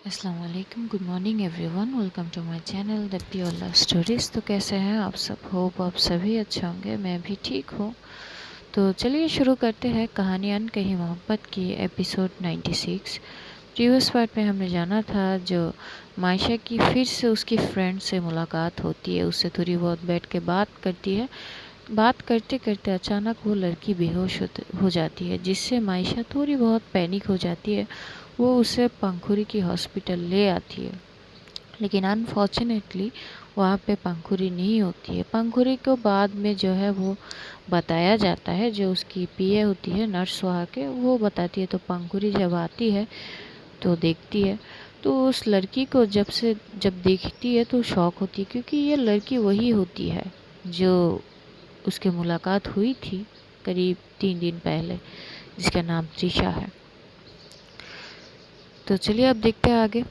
अस्सलाम वालेकुम, good morning everyone. Welcome to my channel the pure love stories. तो कैसे हैं आप सब? होप आप सभी अच्छे होंगे। मैं भी ठीक हूँ। तो चलिए शुरू करते हैं कहानी अनकही मोहब्बत की एपिसोड 96। प्रीवियस पार्ट में हमने जाना था जो मायशा की फिर से उसकी फ्रेंड से मुलाकात होती है, उससे थोड़ी बहुत बैठ के बात करती है। बात करते करते अचानक वो लड़की बेहोश हो जाती है, जिससे मायशा थोड़ी बहुत पैनिक हो जाती है। वो उसे पंखुरी की हॉस्पिटल ले आती है, लेकिन अनफॉर्चुनेटली वहाँ पे पंखुरी नहीं होती है। पंखुरी को बाद में जो है वो बताया जाता है, जो उसकी पीए होती है नर्स वहाँ के, वो बताती है। तो पंखुरी जब आती है तो देखती है, तो उस लड़की को जब देखती है तो शॉक होती है, क्योंकि ये लड़की वही होती है जो उसके मुलाकात हुई थी करीब 3 दिन पहले, जिसका नाम त्रिशा है। तो चलिए अब देखते हैं आगे।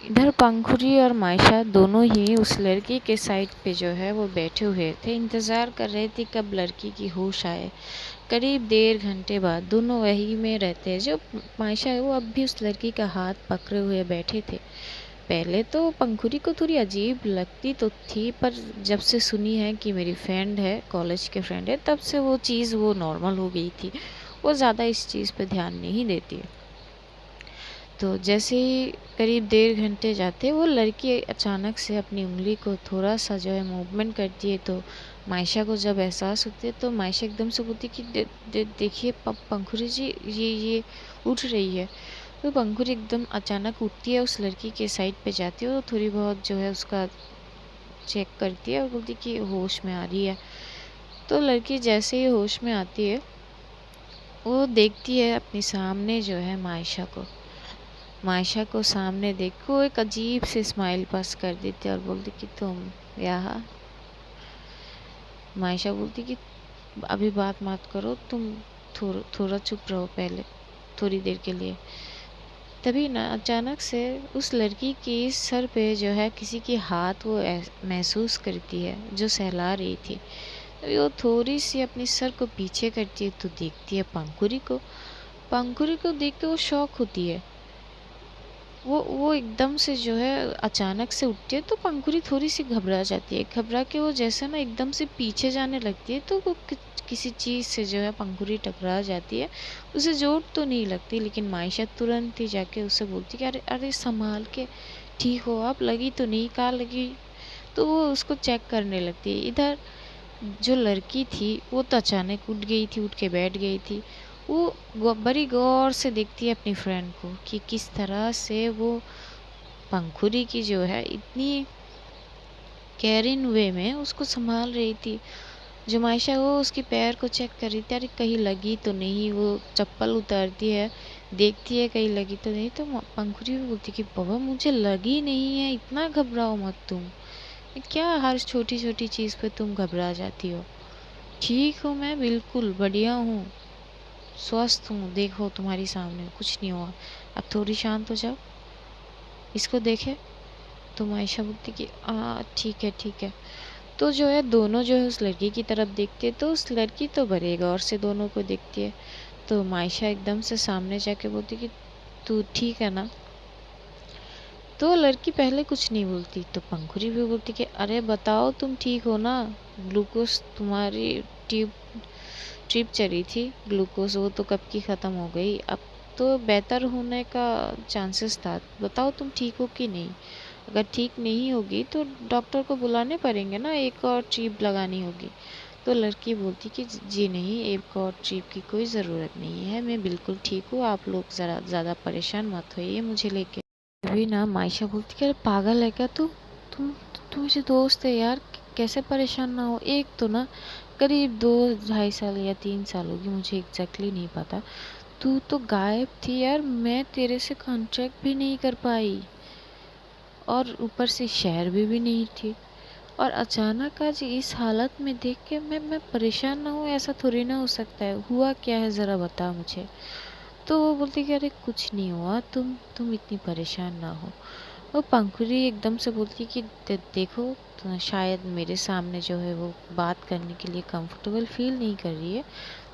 इधर पंखुरी और मायशा दोनों ही उस लड़की के साइड पे जो है वो बैठे हुए थे, इंतज़ार कर रहे थे कब लड़की की होश आए। करीब 1.5 घंटे बाद दोनों वही में रहते हैं। जो मायशा है वो अब भी उस लड़की का हाथ पकड़े हुए बैठे थे। पहले तो पंखुरी को थोड़ी अजीब लगती तो थी, पर जब से सुनी है कि मेरी फ्रेंड है, कॉलेज के फ्रेंड है, तब से वो चीज़ वो नॉर्मल हो गई थी। वो ज़्यादा इस चीज़ पे ध्यान नहीं देती है। तो जैसे ही करीब 1.5 घंटे जाते, वो लड़की अचानक से अपनी उंगली को थोड़ा सा जो है मूवमेंट करती है। तो मायशा को जब एहसास होती है तो मायशा एकदम से बोलती कि देखिए पंखुरी जी, ये उठ रही है। तो पंखुरी एकदम अचानक उठती है, उस लड़की के साइड पे जाती है और थोड़ी बहुत जो है उसका चेक करती है और बोलती कि होश में आ रही है। तो लड़की जैसे ही होश में आती है, वो देखती है अपने सामने जो है मायशा को सामने देख के वो एक अजीब सी स्माइल पास कर देती है और बोलती कि तुम यहाँ। मायशा बोलती कि अभी बात मत करो, तुम थोड़ा चुप रहो पहले, थोड़ी देर के लिए। तभी ना अचानक से उस लड़की की सर पे जो है किसी की हाथ वो महसूस करती है, जो सहला रही थी। तभी वो थोड़ी सी अपनी सर को पीछे करती है तो देखती है पंखुरी को। पंखुरी को देख के वो शॉक होती है। वो एकदम से जो है अचानक से उठती है, तो पंखुरी थोड़ी सी घबरा जाती है। घबरा के वो जैसे ना एकदम से पीछे जाने लगती है, तो वो किसी चीज़ से जो है पंखुरी टकरा जाती है। उसे चोट तो नहीं लगती, लेकिन मायशा तुरंत ही जाके उसे बोलती कि अरे अरे संभाल के, ठीक हो आप, लगी तो नहीं, कहाँ लगी। तो वो उसको चेक करने लगती है। इधर जो लड़की थी वो तो अचानक उठ गई थी, उठ के बैठ गई थी। वो बड़ी गौर से देखती है अपनी फ्रेंड को कि किस तरह से वो पंखुरी की जो है इतनी केयरिंग वे में उसको संभाल रही थी। जो मायशा वो उसके पैर को चेक कर रही थी, अरे कहीं लगी तो नहीं। वो चप्पल उतारती है, देखती है कहीं लगी तो नहीं। तो पंखुरी भी बोलती कि बाबा मुझे लगी नहीं है, इतना घबराओ मत तुम। ये क्या हर छोटी छोटी चीज़ पे तुम घबरा जाती हो। ठीक हूँ मैं, बिल्कुल बढ़िया हूँ, स्वस्थ हूँ, देखो तुम्हारी सामने कुछ नहीं हुआ। अब थोड़ी शांत हो जाओ, इसको देखे। तो मायशा बोलती कि ठीक है ठीक है। तो जो है दोनों जो है उस लड़की की तरफ देखते हैं, तो उस लड़की तो बड़े गौर से दोनों को देखती है। तो मायशा एकदम से सामने जाके बोलती कि तू ठीक है ना। तो लड़की पहले कुछ नहीं बोलती, तो पंखुरी भी बोलती कि अरे बताओ तुम ठीक हो ना, ग्लूकोज तुम्हारी ट्यूब ट्रिप चली थी, ग्लूकोज वो तो कब की ख़त्म हो गई, अब तो बेहतर होने का चांसेस था। बताओ तुम ठीक हो कि नहीं। अगर ठीक नहीं होगी तो डॉक्टर को बुलाने पड़ेंगे ना, एक और ट्रिप लगानी होगी। तो लड़की बोलती कि जी नहीं, एक और ट्रिप की कोई ज़रूरत नहीं है, मैं बिल्कुल ठीक हूँ, आप लोग ज़रा ज़्यादा परेशान मत होइए मुझे लेके। अभी ना मायशा बोलती कि अरे पागल है क्या तू, तुम मुझे दोस्त है यार, कैसे परेशान ना हो। एक तो ना करीब 2-2.5 साल या 3 साल होगी, मुझे एग्जैक्टली नहीं पता। तू तो गायब थी यार, मैं तेरे से कांटेक्ट भी नहीं कर पाई, और ऊपर से शहर में भी नहीं थी। और अचानक आज इस हालत में देख के मैं परेशान ना हूँ, ऐसा थोड़ी ना हो सकता है। हुआ क्या है ज़रा बता मुझे। तो वो बोलती कि अरे कुछ नहीं हुआ, तुम इतनी परेशान ना हो। वो पंखुड़ी एकदम से बोलती कि देखो, तो शायद मेरे सामने जो है वो बात करने के लिए कंफर्टेबल फील नहीं कर रही है,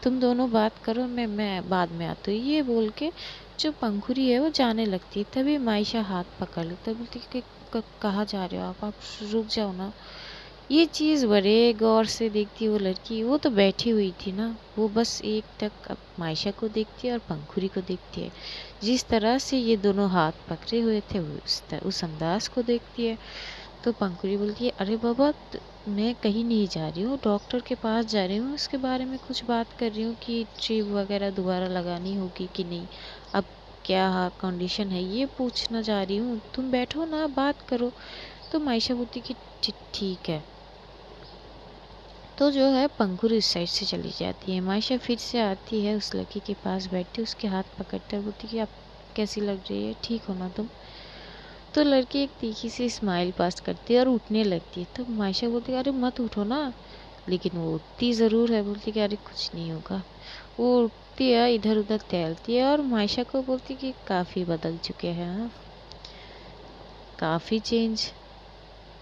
तुम दोनों बात करो, मैं बाद में आती हूँ। ये बोल के जो पंखुरी है वो जाने लगती है। तभी मायशा हाथ पकड़ ली, तब बोलती कि कहाँ जा रहे हो आप रुक जाओ ना। ये चीज़ बड़े गौर से देखती है वो लड़की। वो तो बैठी हुई थी ना, वो बस एक टक अब मायशा को देखती है और पंखुरी को देखती है। जिस तरह से ये दोनों हाथ पकड़े हुए थे उस अंदाज को देखती है। तो पंखुरी बोलती है, अरे बाबा मैं कहीं नहीं जा रही हूँ, डॉक्टर के पास जा रही हूँ, उसके बारे में कुछ बात कर रही हूँ कि ट्यूब वगैरह दोबारा लगानी होगी कि नहीं, अब क्या कंडीशन है ये पूछना जा रही हूँ, तुम बैठो ना बात करो। तो मायशा बोलती कि ठीक है। तो जो है पंखुरी इस साइड से चली जाती है। मायशा फिर से आती है उस लड़की के पास, बैठती उसके हाथ पकड़ते और बोलती कि आप कैसी लग रही है, ठीक हो ना तुम। तो लड़की एक तीखी सी स्माइल पास करती है और उठने लगती है। तो मायशा बोलती है, अरे मत उठो ना। लेकिन वो उठती ज़रूर है, बोलती कि अरे कुछ नहीं होगा। वो उठती है, इधर उधर टहलती है और मायशा को बोलती कि काफ़ी बदल चुके हैं आप, काफ़ी चेंज,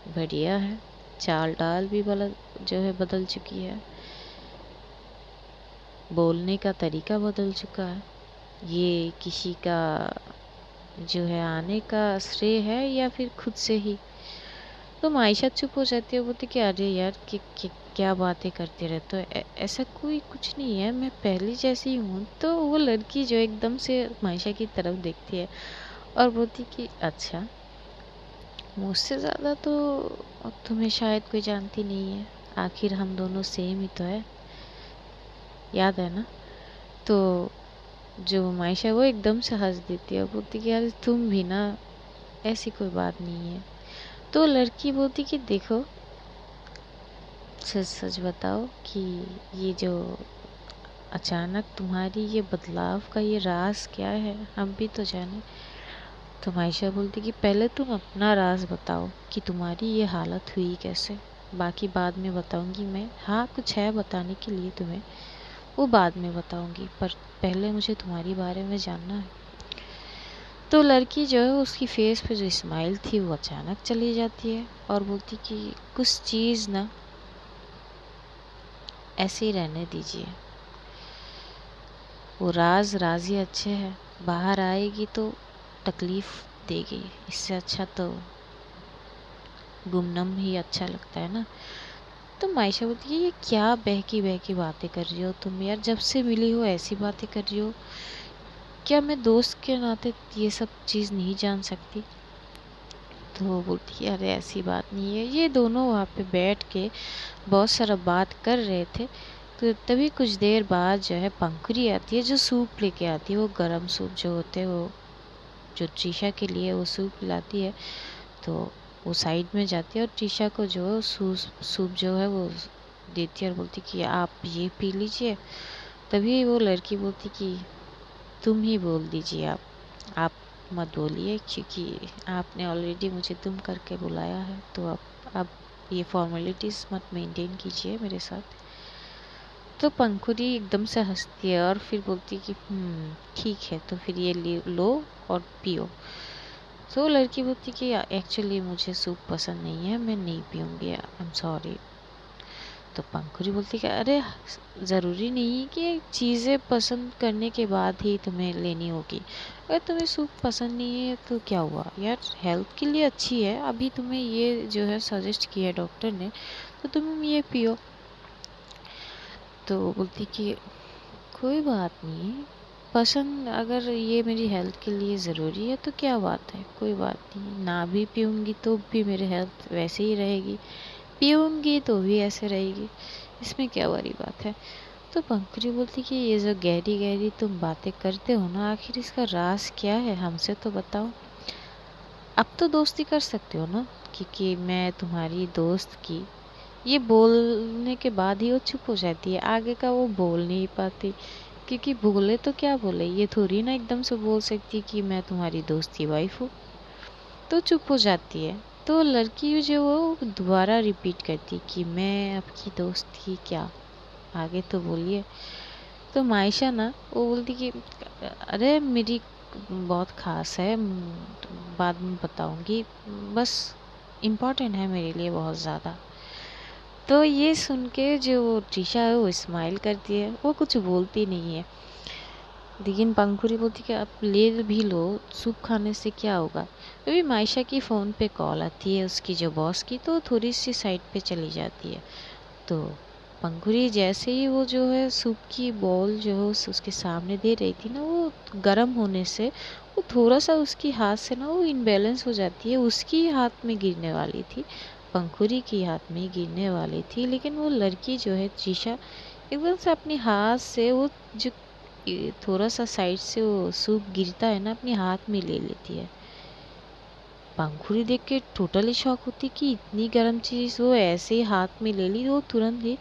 बढ़िया है, चाल डाल भी जो है बदल चुकी है, बोलने का तरीका बदल चुका है। ये किसी का जो है आने का श्रेय है या फिर खुद से ही। तो मायशा चुप हो जाती है, बोलती कि अरे यार क्या बातें करते रहते हो, ऐसा कोई कुछ नहीं है, मैं पहले जैसी हूँ। तो वो लड़की जो एकदम से मायशा की तरफ देखती है और बोलती कि अच्छा, मुझसे ज़्यादा तो तुम्हें शायद कोई जानती नहीं है, आखिर हम दोनों सेम ही तो है, याद है ना। तो जो मायशा वो एकदम से हंस देती है, बोलती कि यार तुम भी ना, ऐसी कोई बात नहीं है। तो लड़की बोलती कि देखो सच सच बताओ कि ये जो अचानक तुम्हारी ये बदलाव का ये राज क्या है, हम भी तो जाने। तो मायशा बोलती कि पहले तुम अपना राज बताओ कि तुम्हारी ये हालत हुई कैसे, बाकी बाद में बताऊंगी मैं। हाँ कुछ है बताने के लिए तुम्हें, वो बाद में बताऊंगी, पर पहले मुझे तुम्हारी बारे में जानना है। तो लड़की जो है उसकी फेस पे जो स्माइल थी वो अचानक चली जाती है और बोलती कि कुछ चीज़ ना ऐसे ही रहने दीजिए, वो राज राज ही अच्छे हैं, बाहर आएगी तो तकलीफ देगी, इससे अच्छा तो गुमनाम ही अच्छा लगता है ना। तो मायशा बोलती है, ये क्या बहकी बातें कर रही हो तुम यार, जब से मिली हो ऐसी बातें कर रही हो, क्या मैं दोस्त के नाते ये सब चीज़ नहीं जान सकती। तो वो बोलती है, अरे ऐसी बात नहीं है। ये दोनों वहाँ पे बैठ के बहुत सारा बात कर रहे थे। तो तभी कुछ देर बाद जो है पंखुरी आती है, जो सूप लेके आती है, वो गरम सूप जो होते हैं, वो जो ट्रीशा के लिए वो सूप लाती है। तो वो साइड में जाती है और ट्रीशा को जो सूप जो है वो देती है और बोलती कि आप ये पी लीजिए। तभी वो लड़की बोलती कि तुम ही बोल दीजिए, आप मत बोलिए, क्योंकि आपने ऑलरेडी मुझे तुम करके बुलाया है, तो अब ये फॉर्मेलिटीज़ मत मेंटेन कीजिए मेरे साथ। तो पंखुड़ी एकदम से हंसती है और फिर बोलती कि ठीक है, तो फिर ये लो और पियो। तो लड़की बोलती कि एक्चुअली मुझे सूप पसंद नहीं है, मैं नहीं पीऊँगी, आई एम सॉरी। तो पंखुड़ी बोलती कि अरे ज़रूरी नहीं कि चीज़ें पसंद करने के बाद ही तुम्हें लेनी होगी, अगर तुम्हें सूप पसंद नहीं है तो क्या हुआ यार, हेल्थ के लिए अच्छी है, अभी तुम्हें ये जो है सजेस्ट किया है डॉक्टर ने, तो तुम ये पियो। तो बोलती कि कोई बात नहीं, पसंद अगर ये मेरी हेल्थ के लिए ज़रूरी है तो क्या बात है, कोई बात नहीं, ना भी पीऊँगी तो भी मेरी हेल्थ वैसे ही रहेगी, पीऊँगी तो भी ऐसे रहेगी, इसमें क्या बड़ी बात है। तो पंखुड़ी बोलती कि ये जो गहरी गहरी तुम बातें करते हो ना, आखिर इसका राज क्या है, हमसे तो बताओ। अब तो दोस्ती कर सकते हो ना, क्योंकि मैं तुम्हारी दोस्त की, ये बोलने के बाद ही वो चुप हो जाती है, आगे का वो बोल नहीं पाती, क्योंकि बोले तो क्या बोले, ये थोड़ी ना एकदम से बोल सकती कि मैं तुम्हारी दोस्त की वाइफ हूँ, तो चुप हो जाती है। तो लड़की जो वो दोबारा रिपीट करती कि मैं आपकी दोस्त की क्या, आगे तो बोलिए। तो मायशा ना वो बोलती कि अरे मेरी बहुत ख़ास है, बाद में बताऊंगी, बस इम्पोर्टेंट है मेरे लिए बहुत ज़्यादा। तो ये सुन के जो ट्रीशा है वो स्माइल करती है, वो कुछ बोलती नहीं है। लेकिन पंखुड़ी बोलती कि आप ले भी लो, सूप खाने से क्या होगा। अभी मायशा की फ़ोन पे कॉल आती है उसकी जो बॉस की, तो थोड़ी सी साइड पे चली जाती है। तो पंखुड़ी जैसे ही वो जो है सूप की बॉल जो है उसके सामने दे रही थी ना, वो गर्म होने से वो थोड़ा सा उसकी हाथ से ना वो इनबैलेंस हो जाती है, उसकी हाथ में गिरने वाली थी, पंखुड़ी की हाथ में गिरने वाली थी। लेकिन वो लड़की जो है शीशा एकदम से अपने हाथ से वो जो थोड़ा सा साइड से वो सूप गिरता है ना अपने हाथ में ले लेती है। पंखुड़ी देख के टोटली शॉक होती कि इतनी गर्म चीज़ वो ऐसे ही हाथ में ले ली। वो तुरंत ही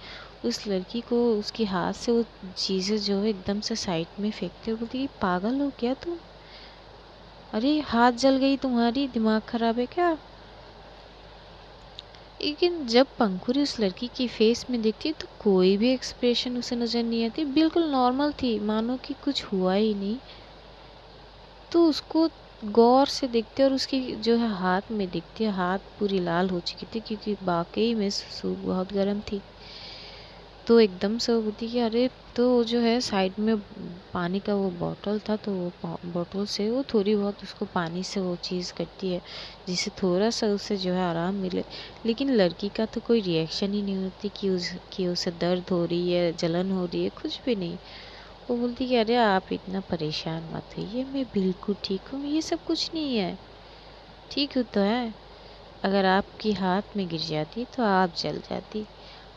उस लड़की को उसके हाथ से वो चीज़ें जो है एकदम से साइड में फेंकते और बोलती कि पागल हो क्या तुम, अरे हाथ जल गई तुम्हारी, दिमाग खराब है क्या। लेकिन जब पंखुड़ी उस लड़की की फेस में देखती तो कोई भी एक्सप्रेशन उसे नज़र नहीं आती, बिल्कुल नॉर्मल थी, मानो कि कुछ हुआ ही नहीं। तो उसको गौर से देखते और उसकी जो है हाथ में देखती है, हाथ पूरी लाल हो चुकी थी क्योंकि वाकई में सूप बहुत गर्म थी। तो एकदम से वो बोलती कि अरे, तो वो जो है साइड में पानी का वो बॉटल था, तो वो बॉटल से वो थोड़ी बहुत उसको पानी से वो चीज़ करती है जिससे थोड़ा सा उसे जो है आराम मिले। लेकिन लड़की का तो कोई रिएक्शन ही नहीं होती कि उसे दर्द हो रही है, जलन हो रही है, कुछ भी नहीं। वो बोलती कि अरे आप इतना परेशान मत होइए, मैं बिल्कुल ठीक हूँ, ये सब कुछ नहीं है, ठीक हो तो है। अगर आपकी हाथ में गिर जाती तो आप जल जाती,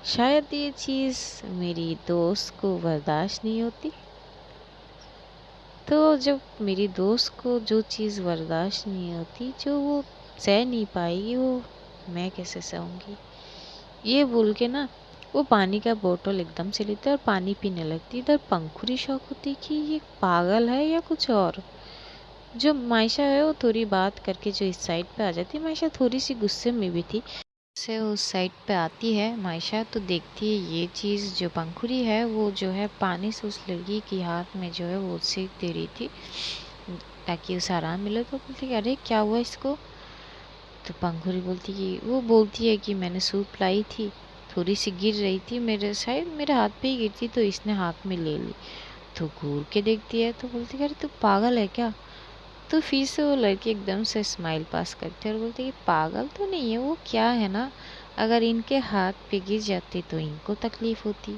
शायद ये चीज़ मेरी दोस्त को बर्दाश्त नहीं होती। तो जब मेरी दोस्त को जो चीज़ बर्दाश्त नहीं होती, जो वो सह नहीं पाएगी, वो मैं कैसे सहूँगी। ये बोल के ना वो पानी का बोतल एकदम से लेते और पानी पीने लगती। इधर पंखुड़ी शौक होती कि ये पागल है या कुछ और। जो मायशा है वो थोड़ी बात करके जो इस साइड पे आ जाती है, मायशा थोड़ी सी गुस्से में भी थी से उस साइड पे आती है मायशा, तो देखती है ये चीज़, जो पंखुड़ी है वो जो है पानी से उस लड़की की हाथ में जो है वो सेक दे रही थी ताकि उसे आराम मिले। तो बोलती कि अरे क्या हुआ इसको। तो पंखुड़ी बोलती है कि मैंने सूप लाई थी, थोड़ी सी गिर रही थी, मेरे हाथ पे ही गिरती तो इसने हाथ में ले ली। तो घूर के देखती है तो बोलती है अरे तू पागल है क्या। तो फिर से वो लड़की एकदम से स्माइल पास करती है और बोलती है कि पागल तो नहीं है वो, क्या है ना, अगर इनके हाथ पे गिर जाती तो इनको तकलीफ होती,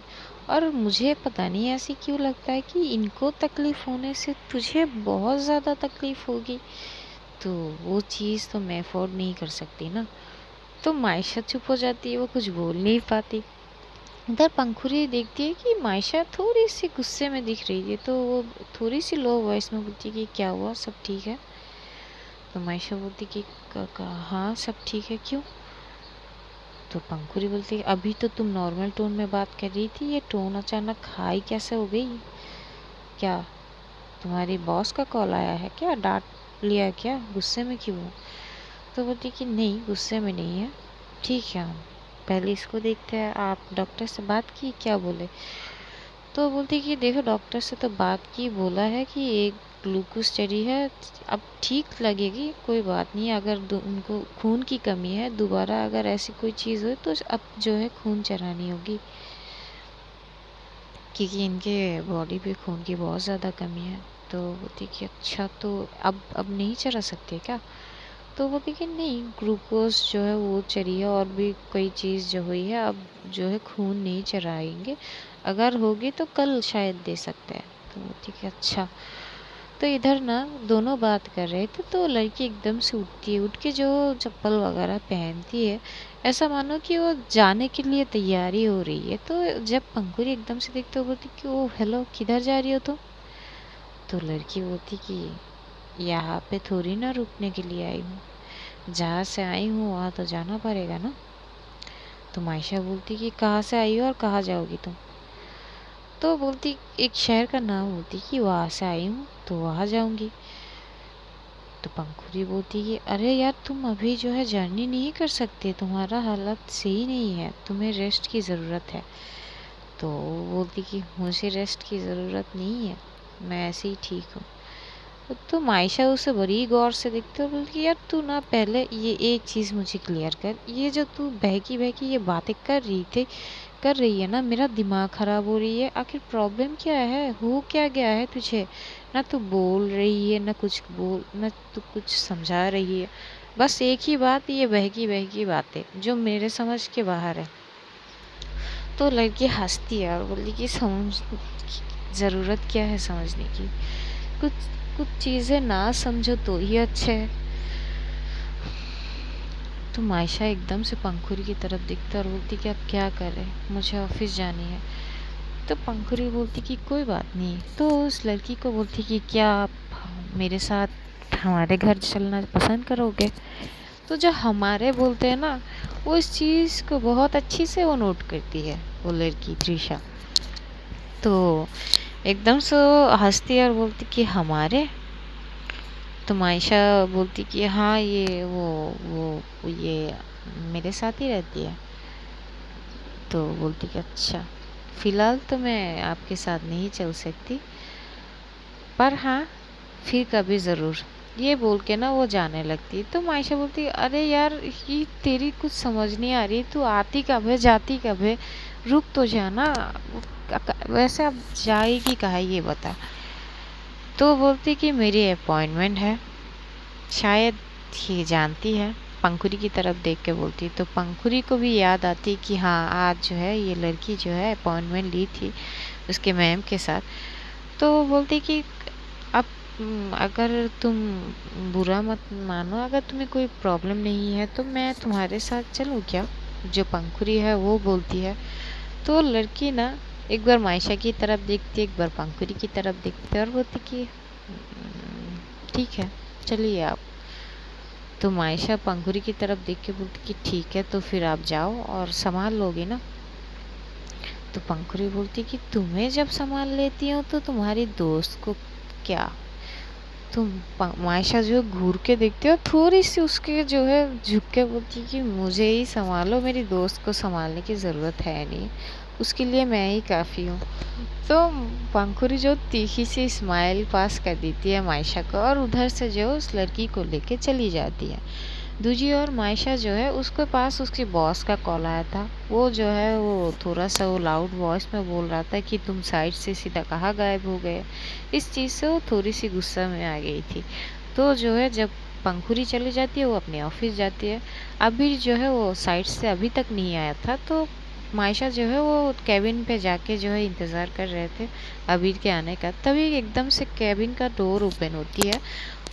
और मुझे पता नहीं ऐसी क्यों लगता है कि इनको तकलीफ होने से तुझे बहुत ज़्यादा तकलीफ होगी, तो वो चीज़ तो मैं अफोर्ड नहीं कर सकती ना। तो मायशा चुप हो जाती है, वो कुछ बोल नहीं पाती। इधर पंखुड़ी देखती है कि मायशा थोड़ी सी गुस्से में दिख रही है, तो वो थोड़ी सी लो वॉइस में बोलती है कि क्या हुआ, सब ठीक है। तो मायशा बोलती कि हाँ सब ठीक है, क्यों। तो पंखुड़ी बोलती है अभी तो तुम नॉर्मल टोन में बात कर रही थी, ये टोन अचानक हाई कैसे हो गई, क्या तुम्हारी बॉस का कॉल आया है क्या, डांट लिया क्या, गुस्से में क्यों हो। तो बोलती कि नहीं गुस्से में नहीं है, ठीक है, हम पहले इसको देखते हैं, आप डॉक्टर से बात की, क्या बोले। तो बोलती कि देखो डॉक्टर से तो बात की, बोला है कि एक ग्लूकोज चढ़ी है, अब ठीक लगेगी, कोई बात नहीं, अगर उनको खून की कमी है, दोबारा अगर ऐसी कोई चीज़ हो तो अब जो है खून चढ़ानी होगी, क्योंकि इनके बॉडी पे खून की बहुत ज़्यादा कमी है। तो बोलती कि अच्छा, तो अब नहीं चढ़ा सकते क्या। तो बोलती कि नहीं, ग्लूकोज जो है वो चढ़ी है, और भी कोई चीज़ जो हुई है, अब जो है खून नहीं चढ़ाएंगे, अगर होगी तो कल शायद दे सकते हैं। तो बोलती कि अच्छा। तो इधर ना दोनों बात कर रहे थे, तो लड़की एकदम से उठती है, उठ के जो चप्पल वगैरह पहनती है, ऐसा मानो कि वो जाने के लिए तैयारी हो रही है। तो जब पंखुड़ी एकदम से देखते हो बोलती कि ओ हेलो, किधर जा रही हो तुम। तो लड़की बोलती कि यहाँ पे थोड़ी ना रुकने के लिए आई हूँ, जहाँ से आई हूँ वहाँ तो जाना पड़ेगा ना। तो मायशा बोलती कि कहाँ से आई हो और कहाँ जाओगी तुम। तो बोलती एक शहर का नाम, बोलती कि वहाँ से आई हूँ तो वहाँ जाऊँगी। तो पंखुड़ी बोलती कि अरे यार, तुम अभी जो है जर्नी नहीं कर सकते, तुम्हारा हालत सही नहीं है, तुम्हें रेस्ट की ज़रूरत है। तो वो बोलती कि मुझे रेस्ट की ज़रूरत नहीं है, मैं ऐसे ही ठीक हूँ। तो मायशा उसे बड़ी गौर से देखती है और बोलती यार तू ना पहले ये एक चीज़ मुझे क्लियर कर, ये जो तू बहकी बहकी ये बातें कर रही थी, कर रही है ना, मेरा दिमाग ख़राब हो रही है। आखिर प्रॉब्लम क्या है, हो क्या गया है तुझे? ना तू बोल रही है, ना तू कुछ समझा रही है। बस एक ही बात, ये बहकी बहकी बातें जो मेरे समझ के बाहर है। तो लड़की हंसती है और बोली कि ज़रूरत क्या है समझने की, कुछ कुछ चीज़ें ना समझो तो ही अच्छे है। तो मायशा एकदम से पंखुरी की तरफ देखती और बोलती कि अब क्या करें, मुझे ऑफिस जानी है। तो पंखुरी बोलती कि कोई बात नहीं। तो उस लड़की को बोलती कि क्या आप मेरे साथ हमारे घर चलना पसंद करोगे? तो जो हमारे बोलते हैं ना, वो इस चीज़ को बहुत अच्छी से वो नोट करती है, वो लड़की त्रिशा। तो एकदम से हंसती है और बोलती कि हमारे। तो मायशा बोलती कि हाँ, ये वो ये मेरे साथ ही रहती है। तो बोलती कि अच्छा, फ़िलहाल तो मैं आपके साथ नहीं चल सकती, पर हाँ फिर कभी ज़रूर। ये बोल के ना वो जाने लगती। तो मायशा बोलती अरे यार, ये तेरी कुछ समझ नहीं आ रही, तू आती कब है जाती कब है, रुक तो जाना। वैसे अब जाएगी कहाँ ये बता। तो बोलती कि मेरी अपॉइंटमेंट है, शायद ये जानती है। पंखुरी की तरफ देख के बोलती। तो पंखुरी को भी याद आती कि हाँ, आज जो है ये लड़की जो है अपॉइंटमेंट ली थी उसके मैम के साथ। तो बोलती कि अब अगर तुम बुरा मत मानो, अगर तुम्हें कोई प्रॉब्लम नहीं है तो मैं तुम्हारे साथ चलूँ क्या? जो पंखुरी है वो बोलती है। तो लड़की ना एक बार मायशा की तरफ देखती है, एक बार पंखुरी की तरफ देखती है और बोलती कि ठीक है, चलिए आप। तो मायशा पंखुरी की तरफ देख के बोलती कि ठीक है, तो फिर आप जाओ और संभाल लोगे ना? तो पंखुरी बोलती कि तुम्हें जब संभाल लेती हूँ तो तुम्हारी दोस्त को क्या? तो मायशा जो घूर के देखती है और थोड़ी सी उसके जो है झुक के बोलती कि मुझे ही संभालो, मेरी दोस्त को संभालने की ज़रूरत है नहीं, उसके लिए मैं ही काफ़ी हूँ। तो पंखुरी जो तीखी सी स्माइल पास कर देती है मायशा को और उधर से जो उस लड़की को लेके चली जाती है। दूजी ओर मायशा जो है उसके पास उसके बॉस का कॉल आया था। वो जो है वो थोड़ा सा वो लाउड वॉइस में बोल रहा था कि तुम साइड से सीधा कहाँ गायब हो गए। इस चीज़ से वो थोड़ी सी गुस्सा में आ गई थी। तो जो है जब पंखुरी चली जाती है वो अपने ऑफिस जाती है। अभी जो है वो साइड से अभी तक नहीं आया था। तो मायशा जो है वो कैबिन पे जाके जो है इंतज़ार कर रहे थे अबीर के आने का। तभी एकदम से कैबिन का डोर ओपन होती है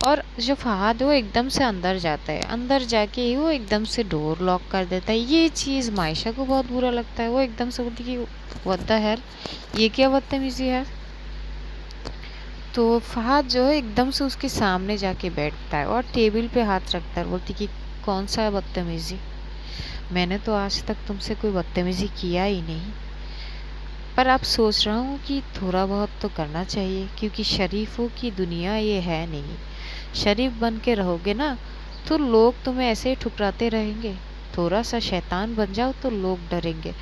और जो फहाद है वो एकदम से अंदर जाता है। अंदर जाके ही वो एकदम से डोर लॉक कर देता है। ये चीज़ मायशा को बहुत बुरा लगता है। वो एकदम से बोलती कि व्हाट द हेल, ये क्या बदतमीज़ी है। तो फहाद जो है एकदम से उसके सामने जाके बैठता है और टेबल पे हाथ रखता है, बोलती कि कौन सा है बदतमीज़ी? मैंने तो आज तक तुमसे कोई बदतमीज़ी किया ही नहीं, पर अब सोच रहा हूँ कि थोड़ा बहुत तो करना चाहिए, क्योंकि शरीफों की दुनिया ये है नहीं। शरीफ बन के रहोगे ना तो लोग तुम्हें ऐसे ही ठुकराते रहेंगे। थोड़ा सा शैतान बन जाओ तो लोग डरेंगे।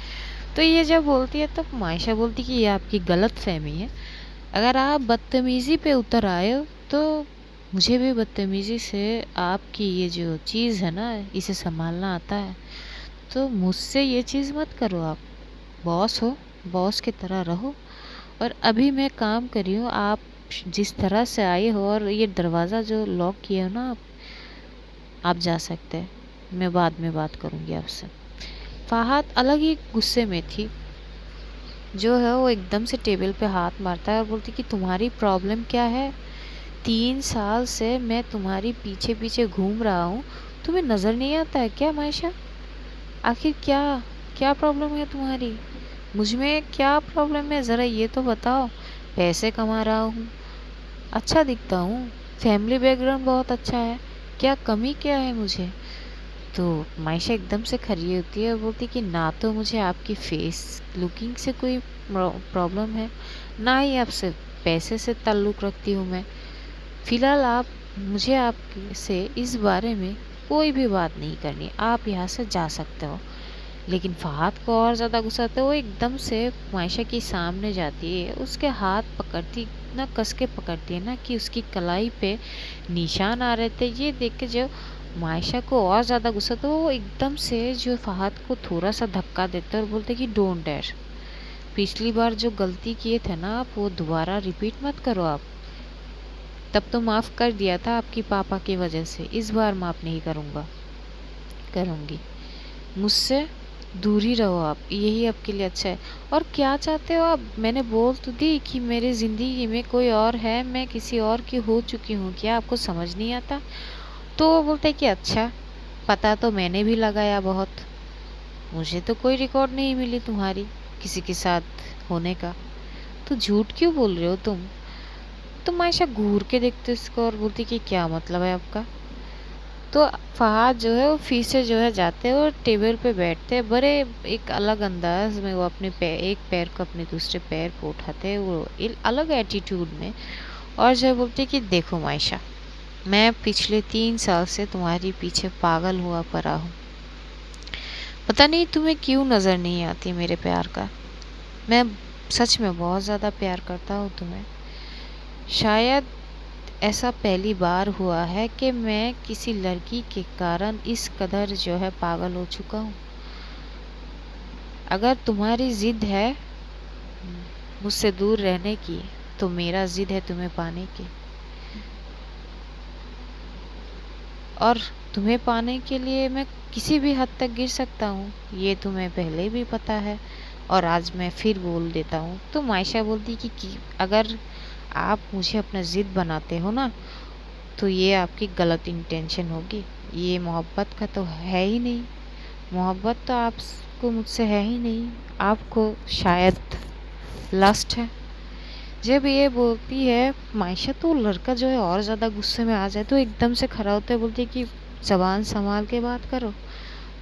तो ये जब बोलती है तब मायशा बोलती कि ये आपकी गलत फहमी है। अगर आप बदतमीज़ी पे उतर आए हो तो मुझे भी बदतमीज़ी से आपकी ये जो चीज़ है ना इसे संभालना आता है। तो मुझसे ये चीज़ मत करो। आप बॉस हो, बॉस की तरह रहो। और अभी मैं काम कर रही हूँ, आप जिस तरह से आए हो और ये दरवाज़ा जो लॉक किए हो ना आप जा सकते हैं। मैं बाद में बात करूँगी आपसे। फहाद अलग ही गुस्से में थी। जो है वो एकदम से टेबल पे हाथ मारता है और बोलती कि तुम्हारी प्रॉब्लम क्या है? 3 साल से मैं तुम्हारी पीछे पीछे घूम रहा हूँ, तुम्हें नज़र नहीं आता है क्या मायशा? आखिर क्या क्या प्रॉब्लम है तुम्हारी? मुझ में क्या प्रॉब्लम है ज़रा ये तो बताओ। पैसे कमा रहा हूँ, अच्छा दिखता हूँ, फैमिली बैकग्राउंड बहुत अच्छा है, क्या कमी क्या है मुझे? तो मायशा एकदम से खड़ी होती है और बोलती कि ना तो मुझे आपकी फेस लुकिंग से कोई प्रॉब्लम है, ना ही आपसे पैसे से ताल्लुक़ रखती हूँ मैं। फ़िलहाल आप मुझे आपसे इस बारे में कोई भी बात नहीं करनी, आप यहाँ से जा सकते हो। लेकिन फहाद को और ज़्यादा गुस्सा आता है। वो एकदम से मायशा के सामने जाती है, उसके हाथ पकड़ती ना, कस के पकड़ती है ना कि उसकी कलाई पे निशान आ रहे थे। ये देख के जो मायशा को और ज़्यादा गुस्सा, तो वो एकदम से जो फहद को थोड़ा सा धक्का देते और बोलते कि डोंट डेयर, पिछली बार जो गलती किए थे ना आप, वो दोबारा रिपीट मत करो आप। तब तो माफ़ कर दिया था आपकी पापा की वजह से, इस बार माफ़ नहीं करूँगी। मुझसे दूर ही रहो आप, यही आपके लिए अच्छा है। और क्या चाहते हो आप? मैंने बोल तो दी कि मेरी ज़िंदगी में कोई और है, मैं किसी और की हो चुकी हूँ, क्या आपको समझ नहीं आता? तो वो बोलता है कि अच्छा, पता तो मैंने भी लगाया बहुत, मुझे तो कोई रिकॉर्ड नहीं मिली तुम्हारी किसी के साथ होने का, तो झूठ क्यों बोल रहे हो तुम? तो आयशा घूर के देखते इसको और बोलती कि क्या मतलब है आपका? तो फहाद जो है वो फिर से जो है जाते हैं और टेबल पे बैठते हैं, बड़े एक अलग अंदाज में वो अपने एक पैर को अपने दूसरे पैर पे उठाते हैं, वो एक अलग एटीट्यूड में। और जो है बोलते कि देखो मायशा, मैं पिछले 3 साल से तुम्हारी पीछे पागल हुआ पड़ा हूँ, पता नहीं तुम्हें क्यों नज़र नहीं आती मेरे प्यार का। मैं सच में बहुत ज़्यादा प्यार करता हूँ तुम्हें। शायद ऐसा पहली बार हुआ है कि मैं किसी लड़की के कारण इस कदर जो है पागल हो चुका हूँ। अगर तुम्हारी ज़िद है मुझसे दूर रहने की, तो मेरा ज़िद है तुम्हें पाने की। और तुम्हें पाने के लिए मैं किसी भी हद तक गिर सकता हूँ, ये तुम्हें पहले भी पता है, और आज मैं फिर बोल देता हूँ। तो मायशा बोलती कि अगर आप मुझे अपना ज़िद बनाते हो ना, तो ये आपकी गलत इंटेंशन होगी, ये मोहब्बत का तो है ही नहीं, मोहब्बत तो आपको मुझसे है ही नहीं, आपको शायद लस्ट है। जब ये बोलती है मायशा, तो लड़का जो है और ज़्यादा गुस्से में आ जाए, तो एकदम से खड़ा होता है, बोलती है कि ज़बान संभाल के बात करो,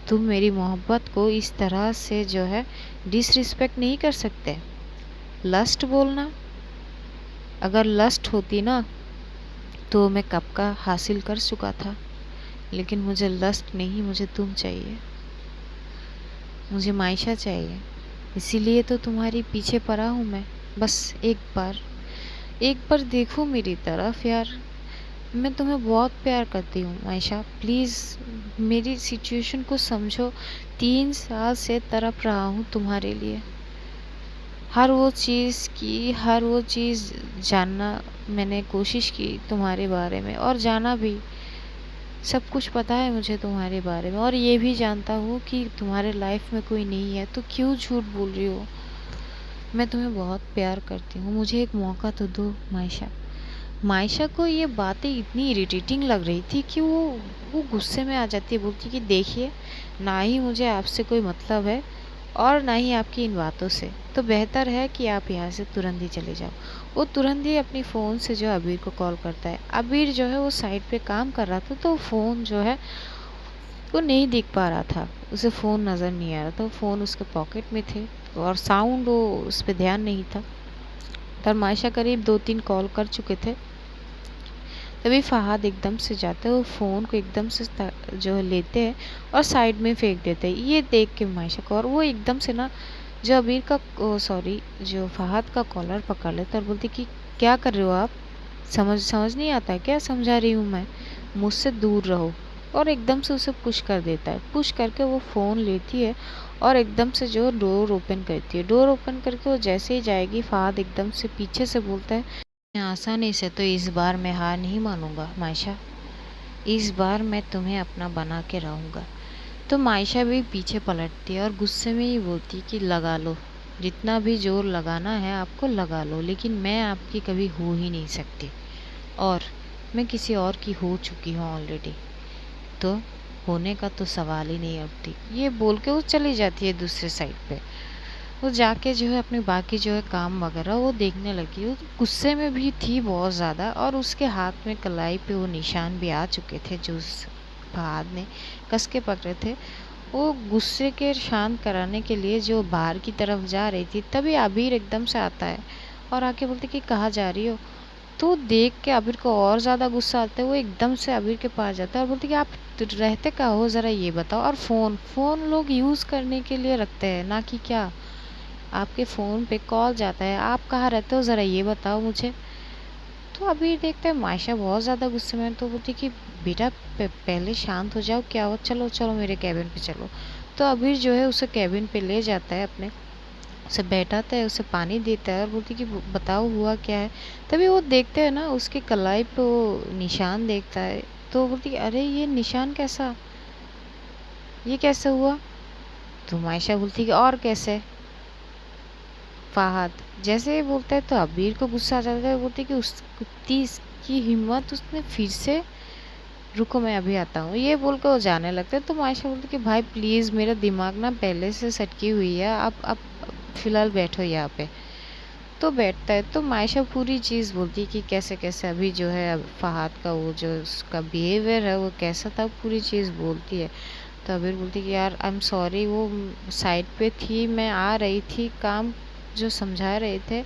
तुम मेरी मोहब्बत को इस तरह से जो है डिसरिस्पेक्ट नहीं कर सकते। लस्ट बोलना, अगर लस्ट होती ना तो मैं कब का हासिल कर चुका था, लेकिन मुझे लस्ट नहीं, मुझे तुम चाहिए, मुझे मायशा चाहिए, इसीलिए तो तुम्हारी पीछे पड़ा हूँ मैं। बस एक बार देखो मेरी तरफ यार, मैं तुम्हें बहुत प्यार करती हूँ मायशा, प्लीज़ मेरी सिचुएशन को समझो। 3 साल से तड़प रहा हूँ तुम्हारे लिए, हर वो चीज़ जानना मैंने कोशिश की तुम्हारे बारे में, और जाना भी, सब कुछ पता है मुझे तुम्हारे बारे में, और ये भी जानता हूँ कि तुम्हारे लाइफ में कोई नहीं है, तो क्यों झूठ बोल रही हो? मैं तुम्हें बहुत प्यार करती हूँ, मुझे एक मौका तो दो मायशा। मायशा को ये बातें इतनी इरिटेटिंग लग रही थी कि वो गुस्से में आ जाती है, बोलती कि देखिए, ना ही मुझे आपसे कोई मतलब है और ना ही आपकी इन बातों से, तो बेहतर है कि आप यहाँ से तुरंत ही चले जाओ। वो तुरंत ही अपनी फ़ोन से जो अबीर को कॉल करता है। अबीर जो है वो साइड पे काम कर रहा था, तो फ़ोन जो है वो नहीं दिख पा रहा था, उसे फ़ोन नज़र नहीं आ रहा था, फ़ोन उसके पॉकेट में थे और साउंड वो उस पर ध्यान नहीं था। पर मायशा करीब 2-3 कॉल कर चुके थे, तभी फहाद एकदम से जाते हैं, वो फ़ोन को एकदम से जो है लेते हैं और साइड में फेंक देते हैं। ये देख के मायशा को, और वो एकदम से ना जो अबीर का सॉरी जो फहाद का कॉलर पकड़ लेता और बोलती कि क्या कर रहे हो आप, समझ नहीं आता क्या समझा रही हूँ मैं, मुझसे दूर रहो। और एकदम से उसे पुश कर देता है, पुश करके वो फ़ोन लेती है और एकदम से जो डोर ओपन करती है। डोर ओपन करके वो जैसे ही जाएगी, फहाद एकदम से पीछे से बोलता है, आसानी से तो इस बार मैं हार नहीं मानूंगा मायशा, इस बार मैं तुम्हें अपना बना के रहूँगा। तो मायशा भी पीछे पलटती है और गुस्से में ही बोलती कि लगा लो, जितना भी जोर लगाना है आपको लगा लो, लेकिन मैं आपकी कभी हो ही नहीं सकती, और मैं किसी और की हो चुकी हूँ ऑलरेडी, तो होने का तो सवाल ही नहीं उठती। ये बोल के वो चली जाती है दूसरे साइड पे। वो जाके जो है अपने बाकी जो है काम वगैरह वो देखने लगी। वो गुस्से में भी थी बहुत ज़्यादा, और उसके हाथ में कलाई पे वो निशान भी आ चुके थे जो उस फहाद ने कस के पकड़े थे। वो गुस्से के शांत कराने के लिए जो बाहर की तरफ जा रही थी, तभी आबिर एकदम से आता है और आके बोलते कि कहाँ जा रही हो। तो देख के आबिर को और ज़्यादा गुस्सा आता है, वो एकदम से आबिर के पास जाता है और बोलते कि आप रहते कहाँ हो, ज़रा ये बताओ। और फ़ोन लोग यूज़ करने के लिए रखते हैं ना, कि क्या आपके फ़ोन पे कॉल जाता है, आप कहाँ रहते हो ज़रा ये बताओ मुझे। तो अभी देखते हैं मायशा बहुत ज़्यादा गुस्से में, तो बोलती कि बेटा पहले शांत हो जाओ, क्या हुआ, चलो चलो मेरे कैबिन पे चलो। तो अबीर जो है उसे कैबिन पे ले जाता है अपने, उसे बैठाता है, उसे पानी देता है और बोलती कि बताओ हुआ क्या है। तभी वो देखते हैं ना, उसकी कलाई पे वो निशान देखता है। तो बोलती कि अरे ये निशान कैसा, ये कैसे हुआ। तो मायशा बोलती कि और कैसे। फहद जैसे ही बोलता है तो अबीर को गुस्सा आ जाता है, बोलती कि उस कुत्ती की हिम्मत, उसने फिर से, रुको मैं अभी आता हूँ, ये बोल कर वो जाने लगता है। तो मायशा बोलती कि भाई प्लीज़, मेरा दिमाग ना पहले से सटकी हुई है, आप फ़िलहाल बैठो यहाँ पे। तो बैठता है। तो मायशा पूरी चीज़ बोलती है कि कैसे कैसे अभी जो है अब फहद का वो जो उसका बिहेवियर है वो कैसा था, पूरी चीज़ बोलती है। तो अबीर बोलती कि यार आई एम सॉरी, वो साइड पे थी, मैं आ रही थी, काम जो समझा रहे थे